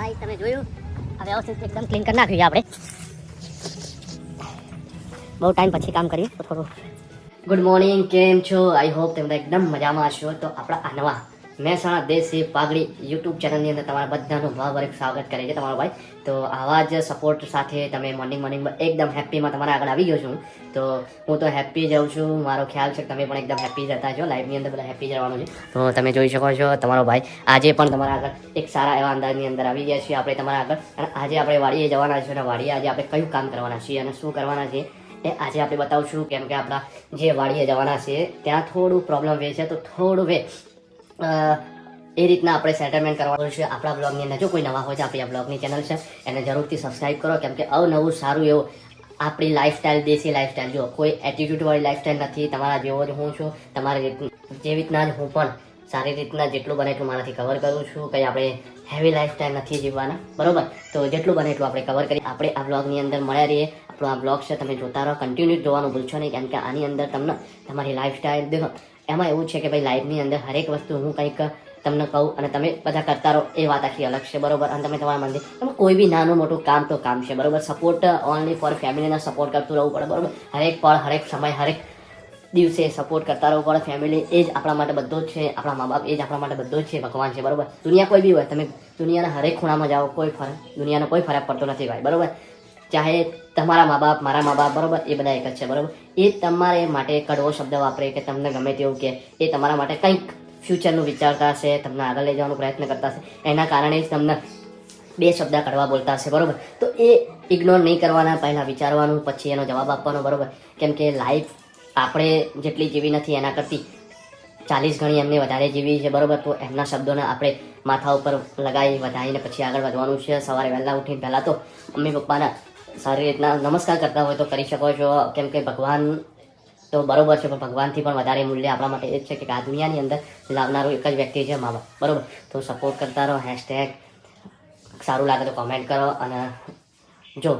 Guys તમે જોયું આ વ્યવસ્થિત એકદમ ક્લીન કરી નાખ્યું છે આપણે. બહુ ટાઈમ પછી કામ કરીએ તો થોડું. ગુડ મોર્નિંગ, કેમ છો? આઈ હોપ તમે એકદમ મજામાં હશો. તો આપણા આ નવા મહેસાણા દેશી પાઘડી યુટ્યુબ ચેનલની અંદર તમારા બધાનું ભાવભર્યું સ્વાગત કરે છે તમારો ભાઈ. તો આવા જ સપોર્ટ સાથે તમે મોર્નિંગમાં એકદમ હેપ્પીમાં તમારા આગળ આવી ગયો છું. તો હું તો હેપ્પી જાઉં છું, મારો ખ્યાલ છે કે તમે પણ એકદમ હેપ્પી જતા છો. લાઈફની અંદર બધા હેપ્પી જવાનું છે. તો તમે જોઈ શકો છો તમારો ભાઈ આજે પણ તમારા આગળ એક સારા એવા અંદાજની અંદર આવી ગયા છીએ આપણે તમારા આગળ. અને આજે આપણે વાડીએ જવાના છીએ અને વાડીએ આજે આપણે કયું કામ કરવાના છીએ અને શું કરવાના છીએ એ આજે આપણે બતાવશું. કેમ કે આપણા જે વાડીએ જવાના છે ત્યાં થોડું પ્રોબ્લેમ વે છે, તો થોડું વે એ રીતના આપણે સેટલમેન્ટ કરવાનું છે આપણા બ્લોગની અંદર. જો કોઈ નવા હોય તો આપણી આ બ્લોગની ચેનલ છે એને જરૂરથી સબસ્ક્રાઈબ કરો. કેમ કે અવનવું સારું એવું આપણી લાઈફસ્ટાઈલ, દેશી લાઈફસ્ટાઈલ, જો કોઈ એટીટ્યુડવાળી લાઈફસ્ટાઈલ નથી. તમારા જેવો જ હું છું, તમારી જેવી રીતના જ હું પણ સારી રીતના જેટલું બને એટલું મારાથી કવર કરું છું. કંઈ આપણે હેવી લાઈફસ્ટાઈલ નથી જીવવાના, બરોબર? તો જેટલું બને એટલું આપણે કવર કરી આપણે આ બ્લોગની અંદર મળ્યા રહીએ. આપણો આ બ્લોગ છે તમે જોતા રહો, કન્ટિન્યુ જોવાનું ભૂલશો નહીં. કેમ કે આની અંદર તમને તમારી લાઈફસ્ટાઈલ દેખો. એમાં એવું છે કે ભાઈ લાઈફની અંદર હરેક વસ્તુ હું કંઈક તમને કહું અને તમે બધા કરતા રહો એ વાત આખી અલગ છે, બરોબર? અને તમે તમારા મનથી તમે કોઈ બી નાનું મોટું કામ તો કામ છે, બરોબર? સપોર્ટ ઓનલી ફોર ફેમિલીના સપોર્ટ કરતું રહેવું પડે, બરોબર? હરેક પળ, હરેક સમય, હરેક દિવસે સપોર્ટ કરતા રહેવું પડે. ફેમિલી એ જ આપણા માટે બધું જ છે, આપણા મા બાપ એ જ આપણા માટે બધું જ છે, ભગવાન છે, બરોબર? દુનિયા કોઈ બી હોય, તમે દુનિયાના હરેક ખૂણામાં જાઓ, કોઈ ફરક દુનિયાનો કોઈ ફરક પડતો નથી ભાઈ, બરોબર? ચાહે તમારા મા બાપ, મારા મા બાપ, બરોબર? એ બધા એક જ છે, બરોબર? એ તમારે માટે કડવો શબ્દ વાપરે કે તમને ગમે તેવું કે એ તમારા માટે કંઈક ફ્યુચરનું વિચારતા હશે, તમને આગળ લઈ જવાનો પ્રયત્ન કરતા હશે, એના કારણે જ તમને બે શબ્દ કડવા બોલતા હશે, બરોબર? તો એ ઇગ્નોર નહીં કરવાના, પહેલાં વિચારવાનું, પછી એનો જવાબ આપવાનો, બરોબર? કેમ કે લાઈફ આપણે જેટલી જીવી નથી એના કરતી 40 ગણી એમને વધારે જીવી છે, બરોબર? તો એમના શબ્દોને આપણે માથા ઉપર લગાવી વધાવીને પછી આગળ વધવાનું છે. સવારે વહેલા ઉઠીને પહેલાં તો મમ્મી પપ્પાના સારી રીતના નમસ્કાર કરતા હોય તો કરી શકો છો. કેમ કે ભગવાન તો બરોબર છે, પણ ભગવાનથી પણ વધારે મૂલ્ય આપણા માટે એ જ છે કે આ દુનિયાની અંદર લાવનારું એક જ વ્યક્તિ છે, મા બાપ, બરોબર? તો સપોર્ટ કરતા રહો. હેશટેગ સારું લાગે તો કોમેન્ટ કરો. અને જો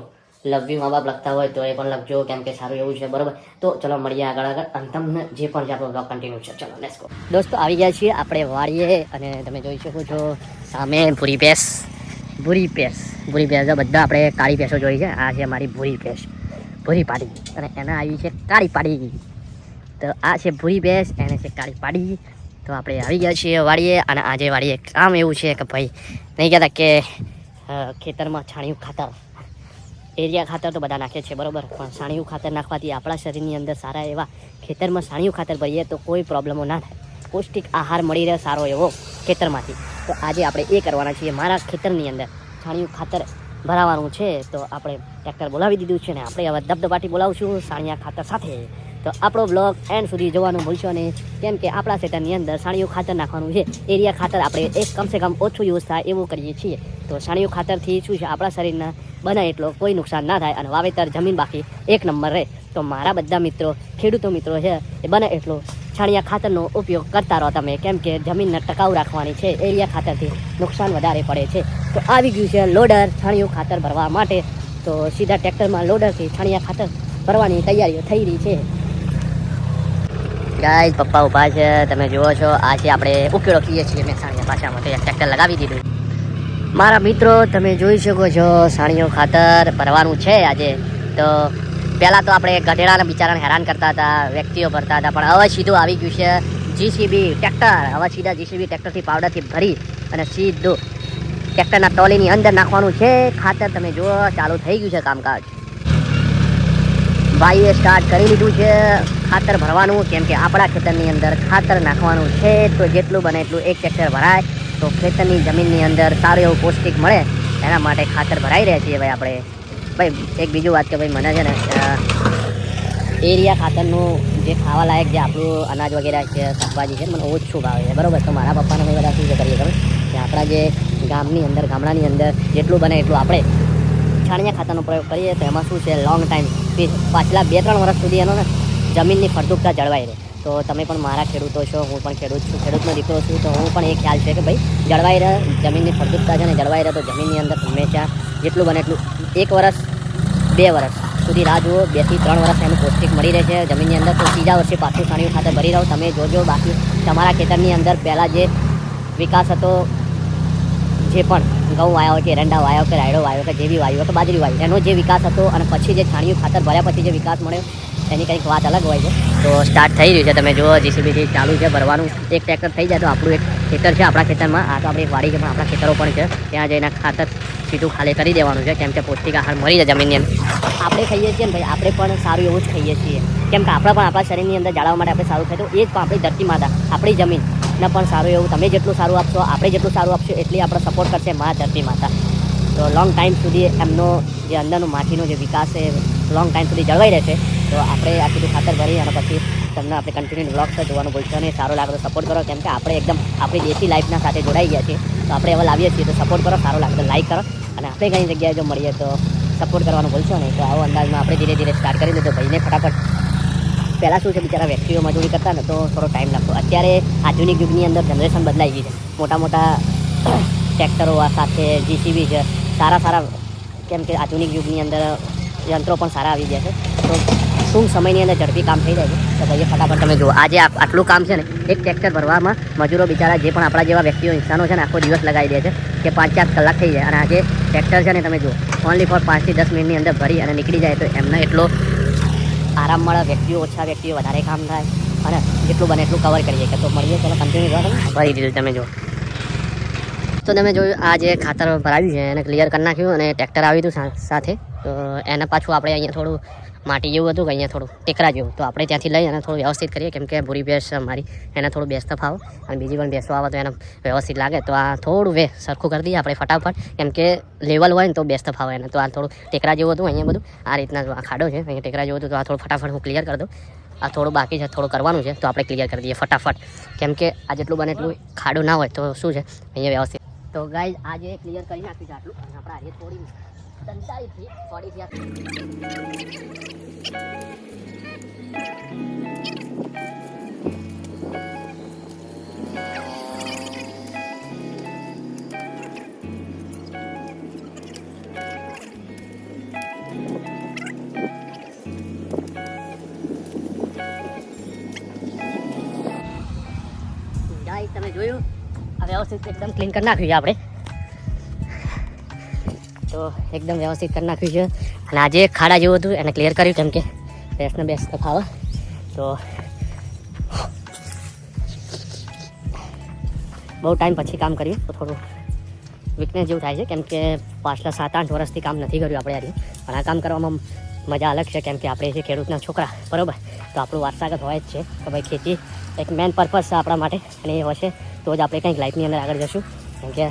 લવ યુ મા બાપ લખતા હોય તો એ પણ લખજો, કેમ કે સારું એવું છે, બરોબર? તો ચલો મળીએ આગળ અને તમને જે પણ છે આપણો બ્લોગ કન્ટિન્યુ છે. ચલો લેટ્સ ગો. દોસ્તો આવી ગયા છીએ આપણે વાડીએ અને તમે જોઈ શકો છો સામે ભૂરી ભેંસ બધા આપણે કાળી ભેંસો જોઈ છે. આ છે અમારી ભૂરી ભેંસ, ભૂરી પાડી, અને એના આવી છે કાળી પાડી. તો આ છે ભૂરી ભેંસ, એને છે કાળી પાડી. તો આપણે આવી ગયા છીએ વાડીએ. અને આજે વાડીએ કામ એવું છે કે ભાઈ નહીં કહેતા કે ખેતરમાં છાણિયું ખાતર, એરિયા ખાતર તો બધા નાખે છે, બરોબર? પણ છાણિયું ખાતર નાખવાથી આપણા શરીરની અંદર સારા એવા ખેતરમાં છાણિયું ખાતર ભરીએ તો કોઈ પ્રોબ્લેમો ના થાય, પૌષ્ટિક આહાર મળી રહે સારો એવો ખેતરમાંથી. તો આજે આપણે એ કરવાના છીએ. મારા ખેતરની અંદર છાણિયું ખાતર ભરાવાનું છે. તો આપણે ટ્રેક્ટર બોલાવી દીધું છે ને આપણે હવે ધબધબાટી બોલાવશું છાણિયા ખાતર સાથે. તો આપણો બ્લોગ એન્ડ સુધી જોવાનું ભૂલશો નહીં. કેમ કે આપણા ખેતરની અંદર છાણિયું ખાતર નાખવાનું છે. એરિયા ખાતર આપણે કમસે કમ ઓછું યુઝ થાય એવું કરીએ છીએ. તો છાણિયું ખાતરથી શું છે આપણા શરીરના બને એટલો કોઈ નુકસાન ના થાય અને વાવેતર જમીન બાકી એક નંબર રહે. તો મારા બધા મિત્રો, ખેડૂતો મિત્રો છે, એ બને એટલો છાણિયા ખાતરનો ઉપયોગ કરતા રહો તમે. કેમ કે જમીનને ટકાઉ રાખવાની છે. એરિયા ખાતરથી નુકસાન વધારે પડે છે. તો આવી ગયું છે લોડર છાણિયું ખાતર ભરવા માટે. તો સીધા ટ્રેક્ટરમાં લોડરથી છાણિયા ખાતર ભરવાની તૈયારીઓ થઈ રહી છે. ગાઈસ પપ્પા ઊભા છે, તમે જુઓ છો. આ છે આપણે ઉકેળો કહીએ છીએ મહેસાણીયા ભાષામાં. તો ટ્રેક્ટર લગાવી દીધું. મારા મિત્રો તમે જોઈ શકો છો છાણિયું ખાતર ભરવાનું છે આજે. તો પહેલાં તો આપણે ગધેડાના બિચારાને હેરાન કરતા હતા, વ્યક્તિઓ ભરતા હતા, પણ હવે સીધું આવી ગયું છે જીસીબી ટ્રેક્ટર. હવે સીધા જીસીબી ટ્રેક્ટરથી પાવડરથી ભરી અને સીધું ટ્રેક્ટરના ટોલીની અંદર નાખવાનું છે ખાતર. તમે જુઓ ચાલુ થઈ ગયું છે કામકાજ. ભાઈએ સ્ટાર્ટ કરી લીધું છે ખાતર ભરવાનું. કેમ કે આપણા ખેતરની અંદર ખાતર નાખવાનું છે. તો જેટલું બને એટલું એક ટ્રેક્ટર ભરાય તો ખેતરની જમીનની અંદર સારું એવું પૌષ્ટિક મળે, એના માટે ખાતર ભરાઈ રહ્યા છીએ ભાઈ આપણે. ભાઈ એક બીજું વાત કે ભાઈ મને છે ને એરિયા ખાતરનું જે ખાવા લાયક જે આપણું અનાજ વગેરે છે, શાકભાજી છે, મને ઓછું ભાવે છે, બરોબર? તો મારા પપ્પાને મેં બધા શું કરીએ ખબર કે આપણા જે ગામડાની અંદર જેટલું બને એટલું આપણે છાણિયા ખાતરનો પ્રયોગ કરીએ. તો એમાં શું છે લોંગ ટાઈમ પાછલા 2-3 વર્ષ સુધી એનો ને જમીનની ફળદ્રુપતા જળવાઈ રહે. તો તમે પણ મારા ખેડૂતો છો, હું પણ ખેડૂત છું, ખેડૂતનો દીકરો છું. તો હું પણ એ ખ્યાલ છે કે ભાઈ જળવાઈ રહે જમીનની ફળદ્રુપતા છે ને જળવાઈ રહે. તો જમીનની અંદર હંમેશા જેટલું બને એટલું 1 વર્ષ 2 વર્ષ સુધી રાહ જુઓ. 2 થી 3 વર્ષ એનું પૌષ્ટિક મળી રહે છે જમીનની અંદર. તો ત્રીજા વર્ષે પાછું છાણિયું ખાતર ભરી રહો. તમે જોજો બાકી તમારા ખેતરની અંદર પહેલાં જે વિકાસ હતો, જે પણ ઘઉં વાયો કે એરંડા વાયો કે રાયડો વાયો કે જે બી વાયો કે બાજરી વાયો એનો જે વિકાસ હતો અને પછી જે છાણિયું ખાતર ભર્યા પછી જે વિકાસ મળ્યો એની કંઈક વાત અલગ હોય છે. તો સ્ટાર્ટ થઈ રહ્યું છે, તમે જુઓ જીસીબીથી ચાલુ છે ભરવાનું. એક ટ્રેક્ટર થઈ જાય તો આપણું એક ખેતર છે આપણા ખેતરમાં. આ તો આપણી એક વાડી છે પણ આપણા ખેતરો પણ છે. ત્યાં જઈને ખાતર સીધું ખાલી કરી દેવાનું છે, કેમ કે પૌષ્ટિક આહાર મળી જાય જમીનની અંદર. આપણે ખાઈએ છીએ ને ભાઈ, આપણે પણ સારું એવું જ ખાઈએ છીએ, કેમ કે આપણે પણ આપણા શરીરની અંદર જાળવવા માટે આપણે સારું ખાઈએ તો એ જ પણ આપણી ધરતી માતા, આપણી જમીનને પણ સારું એવું તમે જેટલું સારું આપશો, આપણે જેટલું સારું આપશો એટલી આપણે સપોર્ટ કરશે મા ધરતી માતા. તો લોંગ ટાઈમ સુધી એમનો જે અંદરનું માટીનો જે વિકાસ છે લોંગ ટાઈમ સુધી જળવાઈ રહેશે. તો આપણે આ બધું ખાતર ભરી અને પછી તમને આપણે કન્ટિન્યુ બ્લોગ છે જોવાનું ભૂલશો નહીં. સારો લાગે તો સપોર્ટ કરો, કેમ કે આપણે એકદમ આપણી દેશી લાઈફના સાથે જોડાઈ ગયા છીએ. તો આપણે હવે લાવીએ છીએ તો સપોર્ટ કરો, સારો લાગે તો લાઈક કરો અને આપણે ઘણી જગ્યાએ જો મળીએ તો સપોર્ટ કરવાનું ભૂલશો નહીં. તો આવો અંદાજમાં આપણે ધીરે ધીરે સ્ટાર્ટ કરી દીધો ભાઈને ફટાફટ. પહેલાં શું છે, બિચારા વ્યક્તિઓ મજૂરી કરતા ને તો થોડો ટાઈમ લાગતો. અત્યારે આધુનિક યુગની અંદર જનરેશન બદલાઈ ગઈ છે. મોટા મોટા ટ્રેક્ટરો સાથે જીસીબી છે, સારા કેમ કે આધુનિક યુગની અંદર યંત્રો પણ સારા આવી ગયા છે. તો ટૂંક સમયની અંદર ઝડપી કામ થઈ જાય છે. તો ભાઈએ ફટાફટ તમે જુઓ, આજે આટલું કામ છે ને એક ટ્રેક્ટર ભરવામાં મજૂરો બિચારા જે પણ આપણા જેવા વ્યક્તિઓ ઇન્સાનો છે ને આખો દિવસ લગાવી દે છે કે 5-4 કલાક થઈ જાય. અને આજે ટ્રેક્ટર છે ને તમે જુઓ ઓનલી ફોર 5 થી 10 મિનિટની અંદર ભરી અને નીકળી જાય. તો એમને એટલો આરામ મળે, વ્યક્તિઓ ઓછા, વ્યક્તિઓ વધારે કામ થાય અને જેટલું બને એટલું કવર કરીએ. કે તો મળીએ, ચાલો કન્ટિન્યુ કરો. ભરી દીધું તમે જુઓ. તો તમે જોયું આ જે ખાતર ભરાવ્યું છે એને ક્લિયર કરી નાખ્યું અને ટ્રેક્ટર આવ્યું હતું સાથે. તો એને પાછું આપણે અહીંયા થોડું માટી જેવું હતું કે અહીંયા થોડું ટેકરા જેવું, તો આપણે ત્યાંથી લઈ અને થોડું વ્યવસ્થિત કરીએ, કેમ કે ભૂરી ભેંસ મારી એને થોડું બેસતા ફાવે અને બીજી પણ બેસવા આવે તો એને વ્યવસ્થિત લાગે. તો આ થોડું સરખું કરી દઈએ આપણે ફટાફટ, કેમ કે લેવલ હોય ને તો બેસતા ફાવે એને. તો આ થોડું ટેકરા જેવું હતું, અહીંયા બધું આ રીતના આ ખાડો છે અહીંયા ટેકરા જેવું હતું. તો આ થોડું ફટાફટ હું ક્લિયર કરી દઉં. આ થોડું બાકી છે, થોડું કરવાનું છે, તો આપણે ક્લિયર કરી દઈએ ફટાફટ, કેમ કે આ જેટલું બને એટલું ખાડું ના હોય તો શું છે અહીંયા વ્યવસ્થિત. તો ગાઈઝ આજે ક્લિયર કરી નાખ્યું છે આટલું. અને આપણે આજે થોડી દંતાઈથી ગાઈઝ તમે જોયું આ વ્યવસ્થિત એકદમ ક્લીન કરી નાખ્યું છે આપણે. તો એકદમ વ્યવસ્થિત કરી નાખ્યું છે. અને આજે ખાડા જેવું હતું એને ક્લિયર કર્યું, કેમ કે ભેંસને બેસતા ફાવે. તો બહુ ટાઈમ પછી કામ કર્યું તો થોડું વીકનેસ જેવું થાય છે, કેમ કે પાછલા 7-8 વર્ષથી કામ નથી કર્યું આપણે આજે. પણ આ કામ કરવામાં મજા અલગ છે, કેમ કે આપણે જે ખેડૂતના છોકરા બરાબર, તો આપણું વારસાગત હોય જ છે કે ભાઈ ખેતી એક મેન પર્પઝ છે આપણા માટે. અને એ હશે તો જ આપણે કંઈક લાઈફની અંદર આગળ જશું, કેમ કે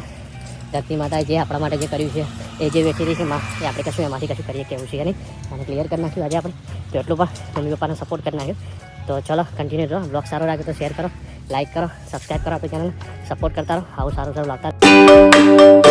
ધરતી માતાએ જે આપણા માટે જે કર્યું છે એ જે વેચી રહી છે એ આપણે કશું એમાંથી કશું કરીએ કેવું છે નહીં. અને ક્લિયર કરી નાખ્યું આજે આપણે. તો એટલું પણ મમ્મી પપ્પાને સપોર્ટ કરી નાખ્યો. તો ચલો કન્ટિન્યુ રહો. બ્લોગ સારો લાગે તો શેર કરો, લાઈક કરો, સબસ્ક્રાઈબ કરો, આપણી ચેનલ સપોર્ટ કરતા રહો. આવું સારું લાગતા